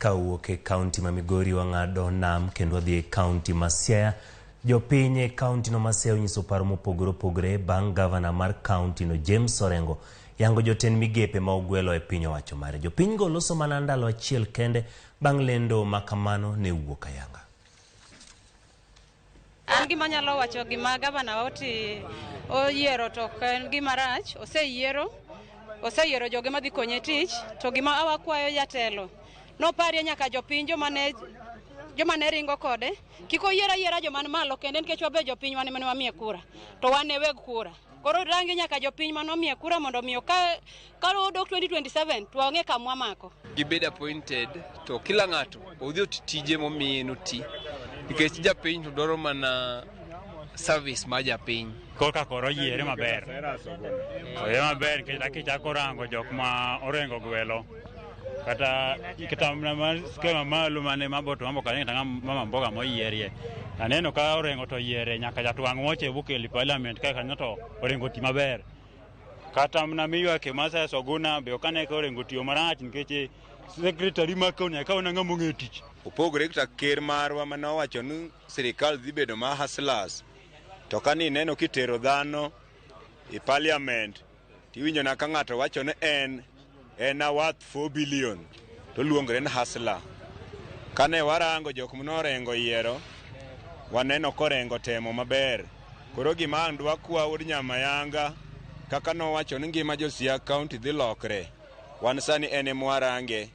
Kawuok e kaonti ma Migori wang'ado nam kendo wadhi e kaonti ma Siaya. Jopiny e kaonti no ma Siaya onyiso paro mopogore opogore bang' gavana mar kaonti no James Orengo yango jotend migepe ma ogwelo e piny owacho mare. Jopiny go loso mana ndalo achiel kende bang' lendo makamano ne wuok ayanga. An gima nyalo wacho gima gavana oti oyiero to en gima rach. Oseyiero joge madhi konye tich, to gima awakwayo jatelo no pari nyaka jopiny joma ne ringo kode kik oyiera yiera joma malo kende nikech wabe jopiny wan mane wamiye kura to wan e weg kura. Koro rangi nyaka jopiny manomiye kura mondo miyo ka odok 2027 to wang'e kamwa mako. Gibed appointed to kila ng'ato odhi tije momiye noti nikech japiny to dwaro mana service ma japiny. Koka koro yiere maber. Oye maber kichako rango jok ma Orengo gwelo. Kata skema malo mane maboto mambo kanyo tanga mama mboga moyierie. Aneno ka Orengo to yiere nyaka jatwang' moche bukeli parliament ka kanyo to Orengo ti maber. Kata mna miyo ke Cyrus Oguna be okane ka Orengo tiyo marach nikech secretary ma kaunti ka ona ngamo ng'e tich. Opogore kata ker marwa manowacho ni sirkal dhi bedo ma hustlers. To kani neno kitero dhano e parliament tiwinjo na ka ng'ato wacho ni en worth 4 billion to luongre ni hustler. Kane warango jok manorengo yiero waneno korengo temo maber. Koro gima andwa kwa od nyamayanga kaka nowacho ni ngima jo Siaya kaunti dhi lokre. Wan sani ene mwarange